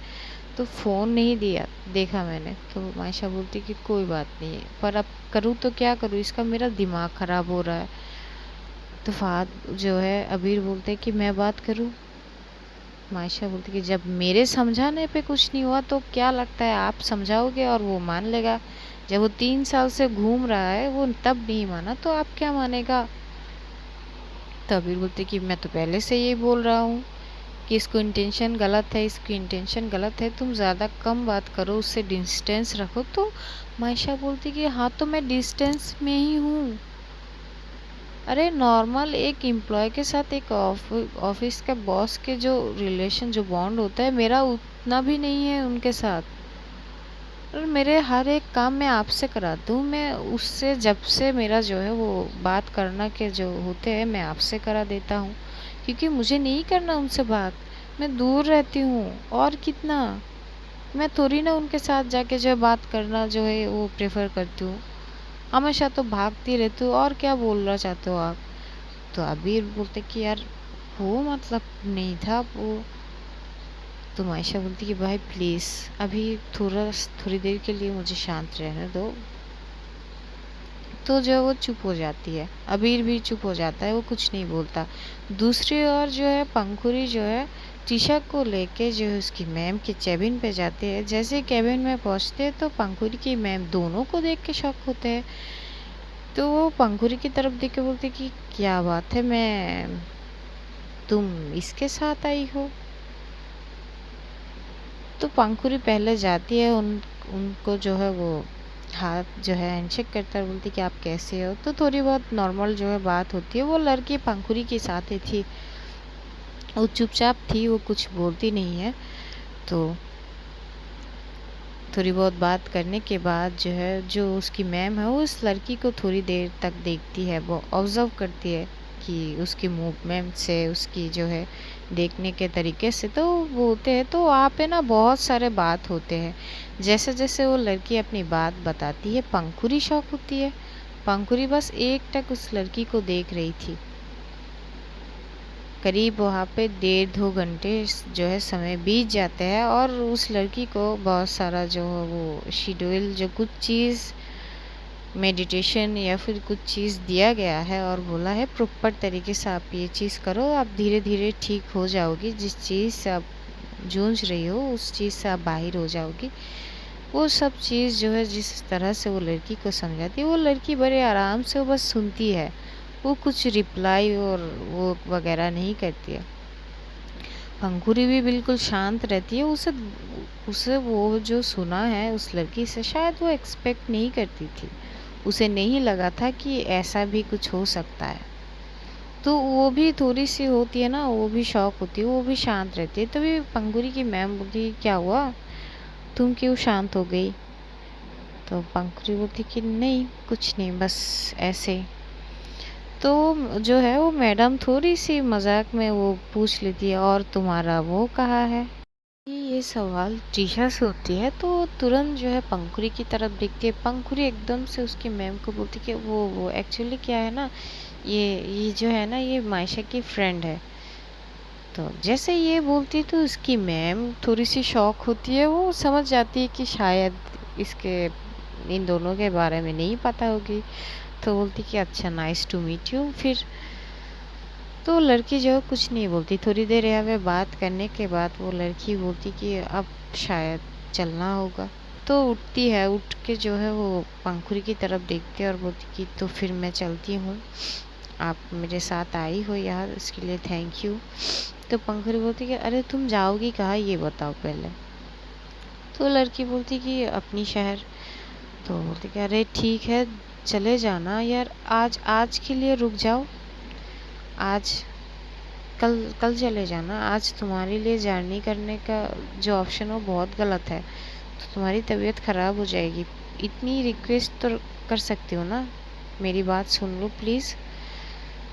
तो फ़ोन नहीं दिया, देखा मैंने। तो मायशा बोलती कि कोई बात नहीं है, पर अब करूँ तो क्या करूँ, इसका मेरा दिमाग ख़राब हो रहा है। तो फहद जो है अबीर बोलते कि मैं बात करूँ। मायशा बोलती कि जब मेरे समझाने पे कुछ नहीं हुआ तो क्या लगता है आप समझाओगे और वो मान लेगा। जब वो 3 साल से घूम रहा है, वो तब नहीं माना तो आप क्या मानेगा। तो अबीर बोलते कि मैं तो पहले से ये बोल रहा हूँ कि इसको इंटेंशन गलत है, इसकी इंटेंशन गलत है, तुम ज़्यादा कम बात करो, उससे डिस्टेंस रखो। तो मायशा बोलती कि हाँ तो मैं डिस्टेंस में ही हूँ। अरे नॉर्मल एक एम्प्लॉय के साथ एक ऑफिस के बॉस के जो रिलेशन, जो बॉन्ड होता है, मेरा उतना भी नहीं है उनके साथ। और मेरे हर एक काम मैं आपसे कराती हूँ, मैं उससे जब से मेरा जो है वो बात करना के जो होते हैं मैं आपसे करा देता हूँ, क्योंकि मुझे नहीं करना उनसे बात, मैं दूर रहती हूँ। और कितना, मैं थोड़ी ना उनके साथ जाके जो है बात करना जो है वो प्रेफर करती हूँ, हमेशा तो भागती रहती हूँ। और क्या बोलना चाहते हो आप। तो अबीर बोलते कि यार वो मतलब नहीं था वो। तो मायशा बोलती कि भाई प्लीज़ अभी थोड़ी देर के लिए मुझे शांत रहने दो। तो जो है वो चुप हो जाती है, अबीर भी चुप हो जाता है, वो कुछ नहीं बोलता। दूसरी ओर जो है पंखुरी जो है टीशा को लेके जो है उसकी मैम के केबिन पे जाते हैं। जैसे ही केबिन में पहुंचते हैं तो पंखुरी की मैम दोनों को देख के शॉक होते हैं। तो वो पंखुरी की तरफ देख के बोलते कि क्या बात है मैम, तुम इसके साथ आई हो। तो पंखुरी पहले जाती है, उनको जो है वो हाथ जो है हैंडशेक करता है, बोलती कि आप कैसे हो। तो थोड़ी बहुत नॉर्मल जो है बात होती है। वो लड़की पंखुरी के साथ ही थी, वो चुपचाप थी, वो कुछ बोलती नहीं है। तो थोड़ी बहुत बात करने के बाद जो है जो उसकी मैम है वो उस लड़की को थोड़ी देर तक देखती है, वो ऑब्ज़र्व करती है कि उसकी मूवमेंट से, उसकी जो है देखने के तरीके से। तो वो होते हैं तो वहाँ पे ना बहुत सारे बात होते हैं। जैसे जैसे वो लड़की अपनी बात बताती है पंखुरी शॉक होती है। पंखुरी बस एकटक उस लड़की को देख रही थी। करीब वहाँ पे 1.5-2 घंटे जो है समय बीत जाते हैं और उस लड़की को बहुत सारा जो है वो शेड्यूल, जो कुछ चीज़ मेडिटेशन या फिर कुछ चीज़ दिया गया है और बोला है प्रॉपर तरीके से आप ये चीज़ करो, आप धीरे धीरे ठीक हो जाओगी, जिस चीज़ से आप जूझ रही हो उस चीज़ से आप बाहर हो जाओगी। वो सब चीज़ जो है जिस तरह से वो लड़की को समझाती है, वो लड़की बड़े आराम से वो बस सुनती है, वो कुछ रिप्लाई और वो वगैरह नहीं करती है। पंखुरी भी बिल्कुल शांत रहती है। उसे उसे वो जो सुना है उस लड़की से शायद वो एक्सपेक्ट नहीं करती थी, उसे नहीं लगा था कि ऐसा भी कुछ हो सकता है। तो वो भी थोड़ी सी होती है ना, वो भी शॉक होती है, वो भी शांत रहती है। तभी पंखुरी की मैम बोलती क्या हुआ, तुम क्यों शांत हो गई। तो पंखुरी बोलती कि नहीं कुछ नहीं, बस ऐसे। तो जो है वो मैडम थोड़ी सी मजाक में वो पूछ लेती है और तुम्हारा वो कहाँ है। ये सवाल टीशा से होती है तो तुरंत जो है पंखुरी की तरफ देखती है। पंखुरी एकदम से उसकी मैम को बोलती कि वो एक्चुअली क्या है ना, ये जो है ना ये मायशा की फ्रेंड है। तो जैसे ये बोलती तो उसकी मैम थोड़ी सी शॉक होती है, वो समझ जाती है कि शायद इसके इन दोनों के बारे में नहीं पता होगी। तो बोलती कि अच्छा नाइस टू मीट यू। फिर तो लड़की जो है कुछ नहीं बोलती। थोड़ी देर यहाँ पे बात करने के बाद वो लड़की बोलती कि अब शायद चलना होगा। तो उठती है, उठ के जो है वो पंखुरी की तरफ देखती है और बोलती कि तो फिर मैं चलती हूँ, आप मेरे साथ आई हो यार, इसके लिए थैंक यू। तो पंखुरी बोलती कि अरे तुम जाओगी कहाँ ये बताओ पहले। तो लड़की बोलती कि अपनी शहर। तो बोलती कि अरे ठीक है चले जाना यार, आज आज के लिए रुक जाओ, आज कल कल चले जाना, आज तुम्हारे लिए जर्नी करने का जो ऑप्शन हो बहुत गलत है, तो तुम्हारी तबीयत ख़राब हो जाएगी, इतनी रिक्वेस्ट तो कर सकती हो ना, मेरी बात सुन लो प्लीज़।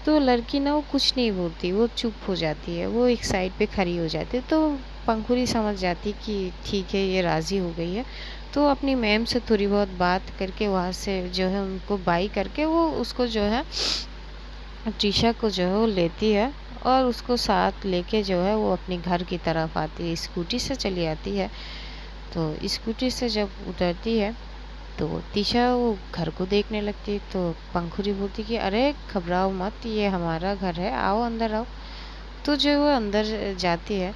तो लड़की ना वो कुछ नहीं बोलती, वो चुप हो जाती है, वो एक साइड पे खड़ी हो जाती है। तो पंखुरी समझ जाती कि ठीक है ये राज़ी हो गई है। तो अपनी मैम से थोड़ी बहुत बात करके वहाँ से जो है उनको बाई करके वो उसको जो है ट्रिशा को जो है वो लेती है और उसको साथ लेके जो है वो अपने घर की तरफ आती है, स्कूटी से चली आती है। तो स्कूटी से जब उतरती है तो तीशा वो घर को देखने लगती है। तो पंखुरी बोलती कि अरे घबराओ मत, ये हमारा घर है, आओ अंदर आओ। तो जो वो अंदर जाती है,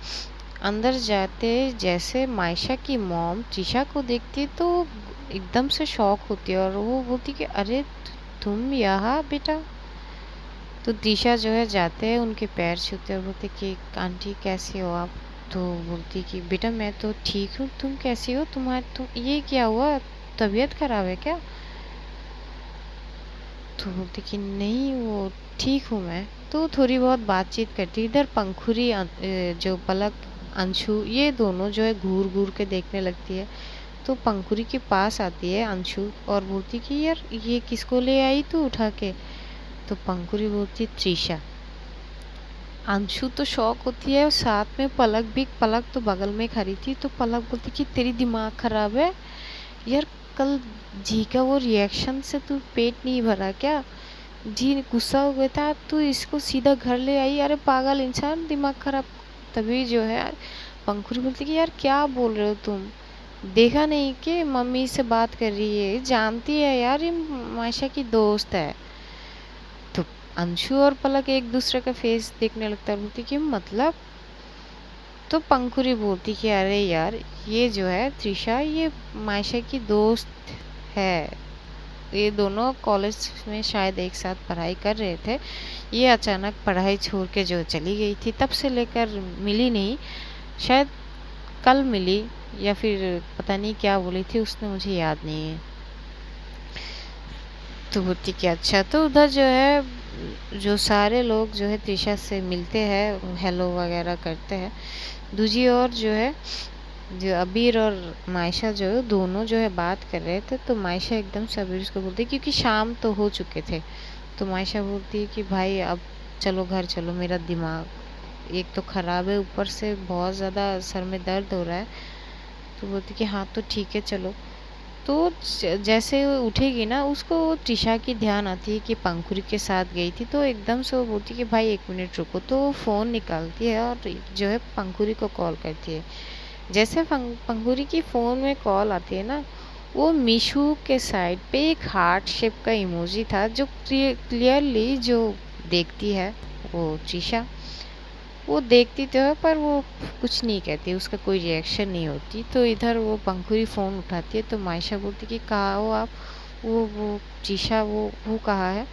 अंदर जाते जैसे मायशा की मॉम तीशा को देखती है तो एकदम से शॉक होती है और वो बोलती कि अरे तुम यहाँ बेटा। तो दिशा जो है जाते हैं उनके पैर छूते और बोलते कि आंटी कैसी हो आप। तो बोलती कि बेटा मैं तो ठीक हूँ, तुम कैसी हो, ये क्या हुआ, तबीयत खराब है क्या। तो बोलती कि नहीं वो ठीक हूँ मैं। तो थोड़ी बहुत बातचीत करती, इधर पंखुरी जो पलक अंशु ये दोनों जो है घूर घूर के देखने लगती है। तो पंखुरी के पास आती है अंशु और बोलती कि यार ये किसको ले आई तू उठा के। तो पंखुरी बोलती त्रिशा। अंशु तो शौक होती है, साथ में पलक भी, पलक तो बगल में खड़ी थी। तो पलक बोलती कि तेरी दिमाग खराब है यार, कल जी का वो रिएक्शन से तू पेट नहीं भरा क्या, जी गुस्सा हो गया था, तू इसको सीधा घर ले आई, अरे पागल इंसान, दिमाग खराब। तभी जो है पंखुरी बोलती कि यार क्या बोल रहे हो तुम, देखा नहीं कि मम्मी से बात कर रही है, जानती है यार ये मायशा की दोस्त है। तो अंशु और पलक एक दूसरे का फेस देखने लगता है, बोलती कि मतलब। तो पंखुरी बोलती कि अरे यार ये जो है त्रिशा ये मायशा की दोस्त है, ये दोनों कॉलेज में शायद एक साथ पढ़ाई कर रहे थे, ये अचानक पढ़ाई छोड़ के जो चली गई थी तब से लेकर मिली नहीं, शायद कल मिली या फिर पता नहीं क्या बोली थी उसने, मुझे याद नहीं है। तो बोलती कि अच्छा। तो उधर जो है जो सारे लोग जो है त्रिशा से मिलते हैं, हेलो वगैरह करते हैं। दूसरी ओर जो है जो अबीर और मायशा जो है दोनों जो है बात कर रहे थे। तो मायशा एकदम से अबीर को बोलती क्योंकि शाम तो हो चुके थे। तो मायशा बोलती है कि भाई अब चलो घर चलो, मेरा दिमाग एक तो ख़राब है, ऊपर से बहुत ज़्यादा सर में दर्द हो रहा है। तो बोलती कि हाँ तो ठीक है चलो। तो जैसे वो उठेगी ना उसको त्रिशा की ध्यान आती है कि पंखुरी के साथ गई थी। तो एकदम से वो बोलती कि भाई एक मिनट रुको। तो वो फ़ोन निकालती है और जो है पंखुरी को कॉल करती है। जैसे पंखुरी की फ़ोन में कॉल आती है ना, वो मीशू के साइड पे एक हार्ट शेप का इमोजी था जो क्लियरली जो देखती है वो त्रिशा, वो देखती तो है पर वो कुछ नहीं कहती, उसका कोई रिएक्शन नहीं होती। तो इधर वो पंखुरी फ़ोन उठाती है। तो मायशा बोलती कि कहाँ हो आप, वो त्रिशा वो कहाँ है।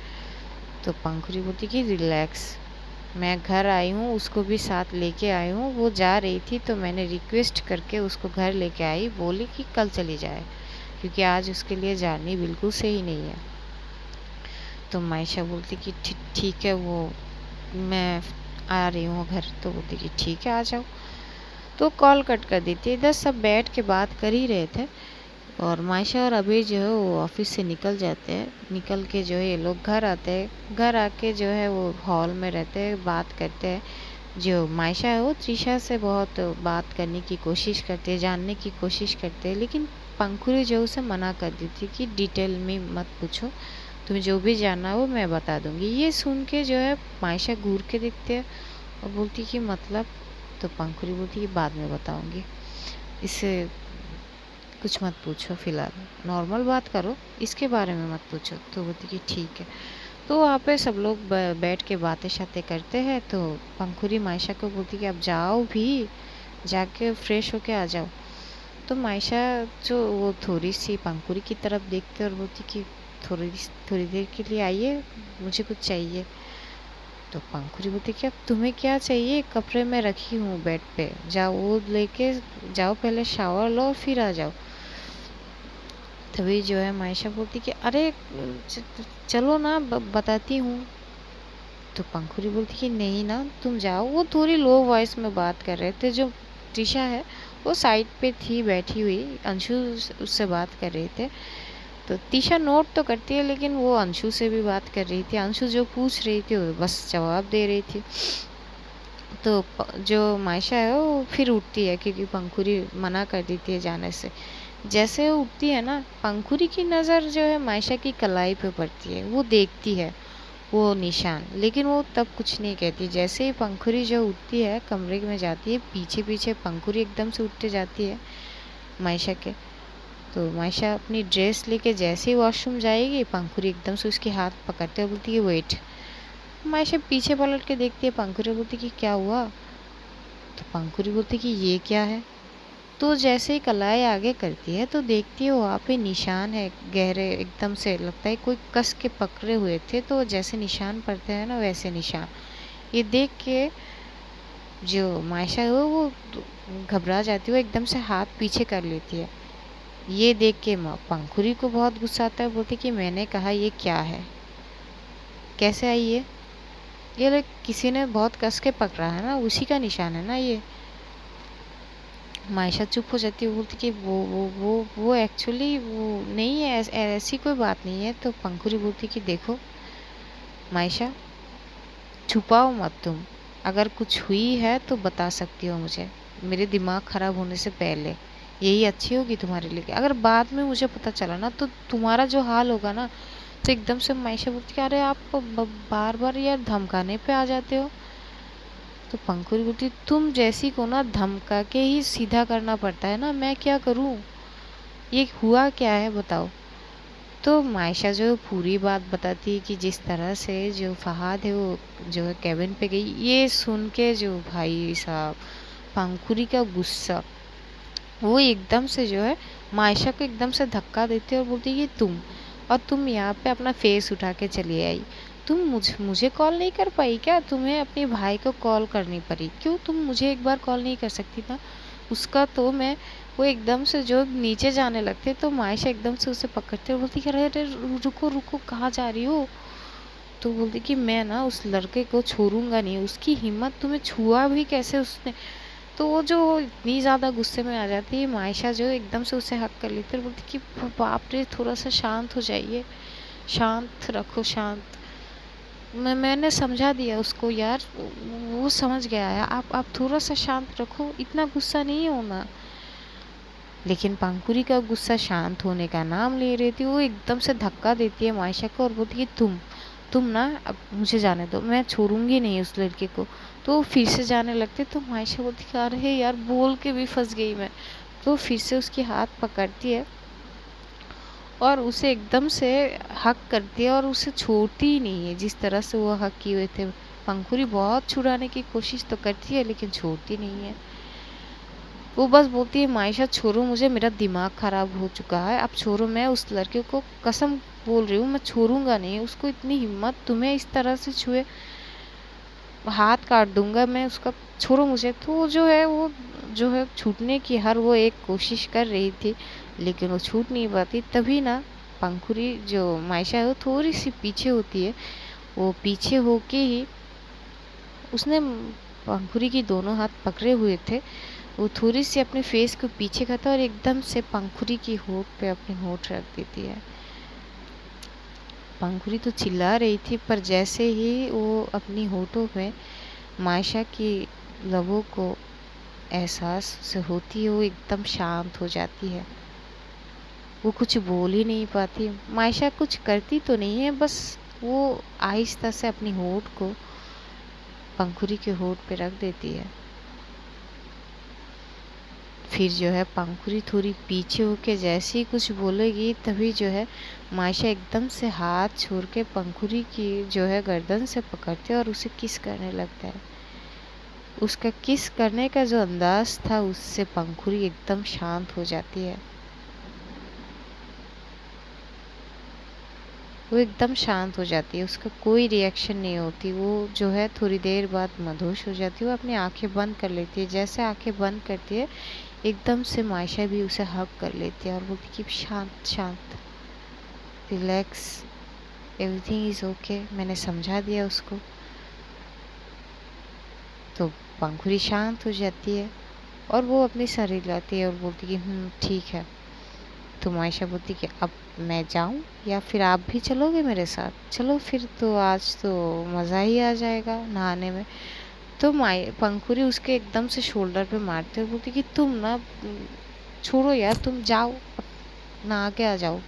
तो पंखुरी बोलती कि रिलैक्स, मैं घर आई हूँ, उसको भी साथ लेके आई हूँ, वो जा रही थी तो मैंने रिक्वेस्ट करके उसको घर लेके आई, बोली कि कल चली जाए क्योंकि आज उसके लिए जानी बिल्कुल सही नहीं है। तो मायशा बोलती कि ठीक है वो मैं आ रही हूँ घर। तो बोलती कि ठीक है आ जाओ। तो कॉल कट कर देती है। इधर सब बैठ के बात कर ही रहे थे और मायशा और अबीर जो है वो ऑफिस से निकल जाते हैं। निकल के जो है ये लोग घर आते हैं, घर आके जो है वो हॉल में रहते हैं, बात करते हैं। जो मायशा है वो त्रिशा से बहुत बात करने की कोशिश करती है, जानने की कोशिश करते हैं, लेकिन पंखुरी जो उसे मना कर देती कि डिटेल में मत पूछो, तुम्हें जो भी जानना हो मैं बता दूंगी। ये सुन के जो है मायशा घूर के देखते हैं और बोलती कि मतलब। तो पंखुरी बोलती कि बाद में बताऊंगी, इससे कुछ मत पूछो, फिलहाल नॉर्मल बात करो, इसके बारे में मत पूछो। तो बोलती कि ठीक है। तो वहाँ पे सब लोग बैठ के बातें शातें करते हैं। तो पंखुरी मायशा को बोलती कि अब जाओ भी, जाके फ्रेश होके आ जाओ। तो मायशा जो वो थोड़ी सी पंखुड़ी की तरफ देखते और बोलती कि थोड़ी थोड़ी देर के लिए आइए, मुझे कुछ चाहिए। तो पंखुड़ी बोलती कि अब तुम्हें क्या चाहिए, कपड़े में रखी हूँ बेड पे, जाओ वो लेके जाओ, पहले शावर लो और फिर आ जाओ। तभी जो है मायशा बोलती कि अरे चलो ना, बताती हूँ। तो पंखुड़ी बोलती कि नहीं ना, तुम जाओ। वो थोड़ी लो वॉइस में बात कर रहे थे। जो त्रिशा है वो साइड पे थी बैठी हुई, अंशु उससे बात कर रहे थे। तो त्रिशा नोट तो करती है, लेकिन वो अंशु से भी बात कर रही थी। अंशु जो पूछ रही थी वो बस जवाब दे रही थी। तो जो मायशा है वो फिर उठती है, क्योंकि पंखुड़ी मना कर देती है जाने से। जैसे वो उठती है ना, पंखुड़ी की नज़र जो है मायशा की कलाई पे पड़ती है। वो देखती है वो निशान, लेकिन वो तब कुछ नहीं कहती। जैसे ही पंखुड़ी जो उठती है, कमरे में जाती है, पीछे पीछे पंखुड़ी एकदम से उठते जाती है मायशा के। तो मायशा अपनी ड्रेस लेके जैसे ही वॉशरूम जाएगी, पंखुड़ी एकदम से उसके हाथ पकड़ते हुए बोलती है वेट। मायशा पीछे पलट के देखती है, पंखुड़ी बोलती कि क्या हुआ। तो पंखुड़ी बोलती कि ये क्या है। तो जैसे ही कलाई आगे करती है तो देखती है वहाँ पे निशान है गहरे, एकदम से लगता है कोई कस के पकड़े हुए थे। तो जैसे निशान पड़ते हैं ना, वैसे निशान। ये देख के जो मायशा है वो घबरा जाती है, वो एकदम से हाथ पीछे कर लेती है। ये देख के पंखुड़ी को बहुत गुस्सा आता है, बोलती कि मैंने कहा ये क्या है, कैसे आई ये लोग किसी ने बहुत कस के पकड़ा है ना, उसी का निशान है ना ये। मायशा चुप हो जाती है, बोलती कि वो एक्चुअली वो नहीं है, ऐसी कोई बात नहीं है। तो पंखुड़ी बोलती कि देखो मायशा, छुपाओ मत तुम, अगर कुछ हुई है तो बता सकती हो मुझे, मेरे दिमाग ख़राब होने से पहले। यही अच्छी होगी तुम्हारे लिए। अगर बाद में मुझे पता चला ना तो तुम्हारा जो हाल होगा ना। तो एकदम से मायशा बोलती कि अरे आप बार बार यार धमकाने पे आ जाते हो। तो पंखुड़ी बोलती तुम जैसी को ना धमका के ही सीधा करना पड़ता है ना, मैं क्या करूं, ये हुआ क्या है बताओ। तो मायशा जो पूरी बात बताती है कि जिस तरह से जो फहाद है वो जो है कैबिन पे गई। ये सुन के जो भाई साहब पंखुड़ी का गुस्सा, वो एकदम से जो है मायशा को एकदम से धक्का देती है और बोलती है कि तुम यहाँ पे अपना फेस उठा के चली आई। तुम मुझे कॉल नहीं कर पाई क्या, तुम्हें अपने भाई को कॉल करनी पड़ी, क्यों तुम मुझे एक बार कॉल नहीं कर सकती था उसका। तो मैं वो एकदम से जो नीचे जाने लगते तो मायशा एकदम से उसे पकड़ते और बोलती अरे अरे रुको रुको, कहाँ जा रही हो। तो बोलती कि मैं ना उस लड़के को छोड़ूंगा नहीं, उसकी हिम्मत, तुम्हें छुआ भी कैसे उसने। तो वो जो इतनी ज़्यादा गुस्से में आ जाती है, मायशा जो एकदम से उसे हक कर लेती है, बोलती कि बाप रे थोड़ा सा शांत हो जाइए, शांत रखो शांत। मैंने समझा दिया उसको यार, वो समझ गया है, आप थोड़ा सा शांत रखो, इतना गुस्सा नहीं होना। लेकिन पंखुड़ी का गुस्सा शांत होने का नाम ले रही थी। वो एकदम से धक्का देती है मायशा को और बोलती है तुम ना अब मुझे जाने दो, मैं छोड़ूंगी नहीं उस लड़के को। तो वो फिर से जाने लगते तो मायशा बोलती है अरे यार बोल के भी फंस गई मैं। तो फिर से उसकी हाथ पकड़ती है और उसे एकदम से हक करती है और उसे छोड़ती ही नहीं है जिस तरह से वो हक किए हुए थे। पंखुड़ी बहुत छुड़ाने की कोशिश तो करती है लेकिन छोड़ती नहीं है। वो बस बोलती है मायशा छोड़ो मुझे, मेरा दिमाग ख़राब हो चुका है, अब छोड़ो, मैं उस लड़के को कसम बोल रही हूँ मैं छोड़ूंगा नहीं उसको। इतनी हिम्मत तुम्हें इस तरह से छुए, हाथ काट दूंगा मैं उसका, छोड़ो मुझे। तो जो है वो जो है छूटने की हर वो एक कोशिश कर रही थी, लेकिन वो छूट नहीं पाती। तभी ना पंखुड़ी जो मायशा है वो थोड़ी सी पीछे होती है। वो पीछे होके ही उसने पंखुड़ी की दोनों हाथ पकड़े हुए थे। वो थोड़ी सी अपने फेस को पीछे करता और एकदम से पंखुड़ी की होठ पे अपनी होठ रख देती है। पंखुड़ी तो चिल्ला रही थी, पर जैसे ही वो अपनी होठों में मायशा की लबों को एहसास से होती है, वो एकदम शांत हो जाती है। वो कुछ बोल ही नहीं पाती। मायशा कुछ करती तो नहीं है, बस वो आहिस्ता से अपनी होठ को पंखुड़ी के होठ पे रख देती है। फिर जो है पंखुड़ी थोड़ी पीछे होके जैसे ही कुछ बोलेगी, तभी जो है मायशा एकदम से हाथ छोड़ के पंखुड़ी की जो है गर्दन से पकड़ते और उसे किस करने लगता है। उसका किस करने का जो अंदाज था उससे पंखुड़ी एकदम शांत हो जाती है। वो एकदम शांत हो जाती है, उसका कोई रिएक्शन नहीं होती। वो जो है थोड़ी देर बाद मदहोश हो जाती है, वो अपनी आंखें बंद कर लेती है। जैसे आंखें बंद करती है एकदम से मायशा भी उसे हग कर लेती है और बोलती कि शांत शांत, रिलैक्स, एवरीथिंग इज़ ओके। मैंने समझा दिया उसको। तो पंखुड़ी शांत हो जाती है और वो अपनी सर हिलाती है और बोलती कि ठीक है। तो मायशा बोलती कि अब मैं जाऊं या फिर आप भी चलोगे मेरे साथ? चलो फिर तो आज तो मज़ा ही आ जाएगा नहाने में। तो माई पंखुड़ी उसके एकदम से शोल्डर पे मारती है और बोलती कि तुम ना छोड़ो यार, तुम जाओ, नहा के आ जाओ,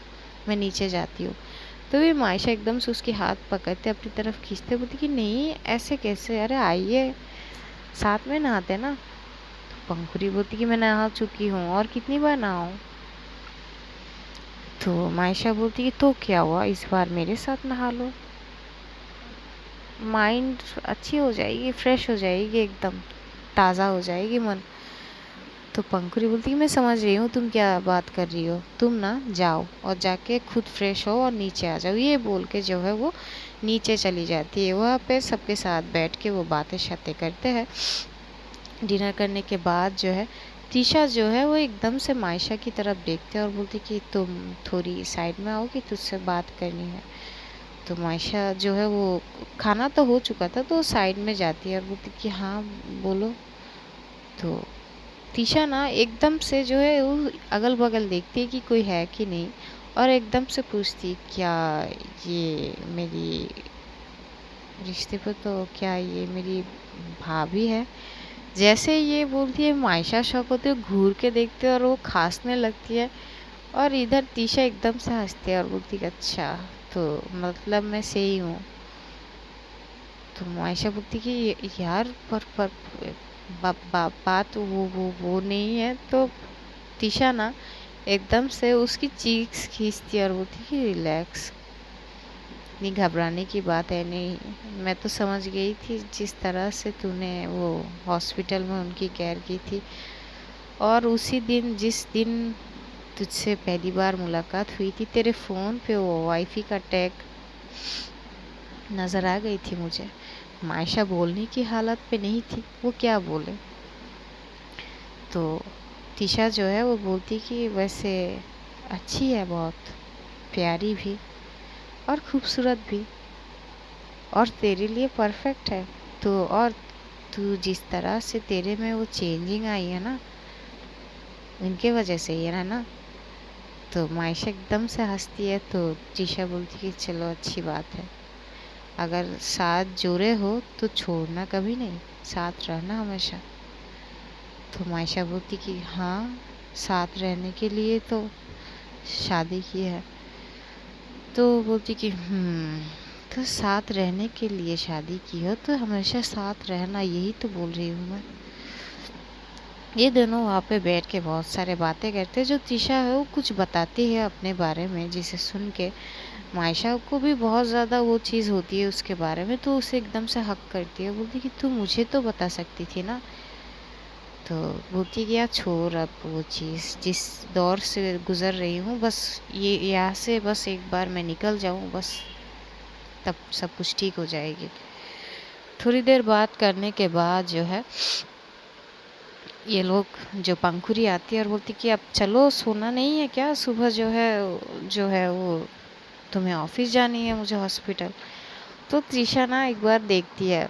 मैं नीचे जाती हूँ। तो भी मायशा एकदम से उसके हाथ पकड़ते अपनी तरफ खींचते, बोलती कि नहीं ऐसे कैसे, अरे आइए साथ में नहाते ना। तो पंखुड़ी बोलती कि मैं नहा चुकी हूँ और कितनी बार नहाऊं। तो मायशा बोलती कि तो क्या हुआ, इस बार मेरे साथ नहा लो, माइंड अच्छी हो जाएगी, फ्रेश हो जाएगी, एकदम ताज़ा हो जाएगी मन। तो पंखुड़ी बोलती कि मैं समझ रही हूँ तुम क्या बात कर रही हो, तुम ना जाओ और जाके खुद फ्रेश हो और नीचे आ जाओ। ये बोल के जो है वो नीचे चली जाती है। वहाँ पे सबके साथ बैठ के वो बातें शातें करते हैं। डिनर करने के बाद जो है तीशा जो है वो एकदम से मायशा की तरफ देखते हैं और बोलती कि तुम थोड़ी साइड में आओगी, तुझसे बात करनी है। तो मायशा जो है वो खाना तो हो चुका था तो साइड में जाती है और बोलती कि हाँ बोलो। तो तीशा ना एकदम से जो है वो अगल बगल देखती है कि कोई है कि नहीं और एकदम से पूछती क्या ये मेरी रिश्ते पर, तो क्या ये मेरी भाभी है? जैसे ये बोलती है मायशा शौक होती है, घूर के देखते है और वो खांसने लगती है और इधर तीशा एकदम से हंसती है और बोलती है अच्छा तो मतलब मैं सही हूँ। तो मायशा बोलती कि यार पर बात वो नहीं है। तो तीशा ना एकदम से उसकी चीक्स खींचती है और बोलती कि रिलैक्स, इतनी घबराने की बात है नहीं, मैं तो समझ गई थी जिस तरह से तूने वो हॉस्पिटल में उनकी केयर की थी और उसी दिन जिस दिन तुझसे पहली बार मुलाकात हुई थी तेरे फ़ोन पे वो वाईफाई का टैग नज़र आ गई थी मुझे। मायशा बोलने की हालत पे नहीं थी, वो क्या बोले। तो तीशा जो है वो बोलती कि वैसे अच्छी है, बहुत प्यारी भी और खूबसूरत भी और तेरे लिए परफेक्ट है। तो और तू जिस तरह से तेरे में वो चेंजिंग आई है ना, इनके वजह से ही है ना। तो मायशा एकदम से हंसती है। तो तीशा बोलती कि चलो अच्छी बात है, अगर साथ जुड़े हो तो छोड़ना कभी नहीं, साथ रहना हमेशा। तो मायशा बोलती कि हाँ साथ रहने के लिए तो शादी की है। तो बोलती कि तो साथ रहने के लिए शादी की हो तो हमेशा साथ रहना, यही तो बोल रही हूँ मैं। ये दोनों वहाँ पे बैठ के बहुत सारे बातें करते हैं। जो तीशा है वो कुछ बताती है अपने बारे में, जिसे सुन के मायशा को भी बहुत ज़्यादा वो चीज़ होती है उसके बारे में। तो उसे एकदम से हक करती है, बोलती कि तू मुझे तो बता सकती थी ना। तो बोलती कि यार छोड़ अब वो चीज़, जिस दौर से गुज़र रही हूँ बस ये यहाँ से बस एक बार मैं निकल जाऊँ बस, तब सब कुछ ठीक हो जाएगी। थोड़ी देर बात करने के बाद जो है ये लोग, जो पंखुड़ी आती है और बोलती कि अब चलो, सोना नहीं है क्या, सुबह जो है वो तुम्हें ऑफिस जानी है, मुझे हॉस्पिटल। तो त्रिशा ना एक बार देखती है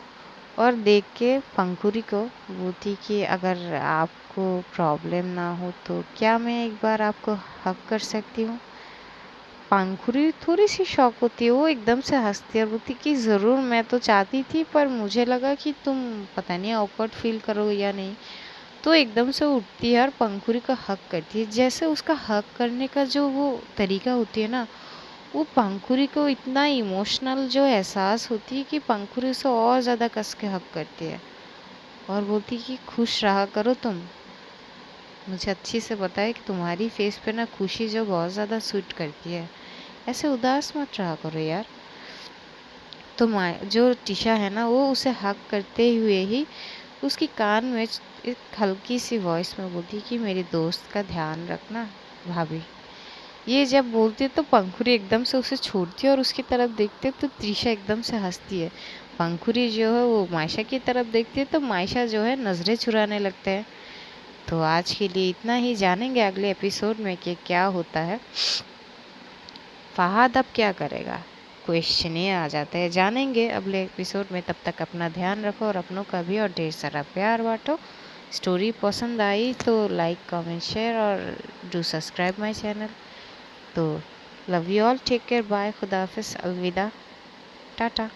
और देख के पंखुड़ी को बोलती कि अगर आपको प्रॉब्लम ना हो तो क्या मैं एक बार आपको हक कर सकती हूँ। पंखुड़ी थोड़ी सी शॉक होती है, वो एकदम से हंसती है और बोलती कि ज़रूर, मैं तो चाहती थी पर मुझे लगा कि तुम पता नहीं ऑकवर्ड फील करोगे या नहीं। तो एकदम से उठती है और पंखुड़ी का हक करती है। जैसे उसका हक करने का जो वो तरीका होती है ना, वो पंखुड़ी को इतना इमोशनल जो एहसास होती है कि पंखुड़ी उसे और ज़्यादा कस के हक करती है और बोलती कि खुश रहा करो तुम, मुझे अच्छी से पता है कि तुम्हारी फेस पे ना खुशी जो बहुत ज़्यादा सूट करती है, ऐसे उदास मत रहा करो यार। तो जो टीशा है ना वो उसे हक करते हुए ही उसकी कान में एक हल्की सी वॉइस में बोलती कि मेरे दोस्त का ध्यान रखना भाभी। ये जब बोलती है तो पंखुरी एकदम से उसे छोड़ती है और उसकी तरफ देखती है तो त्रिशा एकदम से हंसती है। पंखुरी जो है वो मायशा की तरफ देखती है तो मायशा जो है नज़रें चुराने लगते हैं। तो आज के लिए इतना ही, जानेंगे अगले एपिसोड में कि क्या होता है। फहाद अब क्या करेगा, क्वेश्चन ये आ जाता है। जानेंगे अगले एपिसोड में। तब तक अपना ध्यान रखो और अपनों का भी, और ढेर सारा प्यार बांटो। स्टोरी पसंद आई तो लाइक कमेंट शेयर और डू सब्सक्राइब माय चैनल। तो love you all, take care, bye, खुदा हाफिज़, अलविदा, टाटा।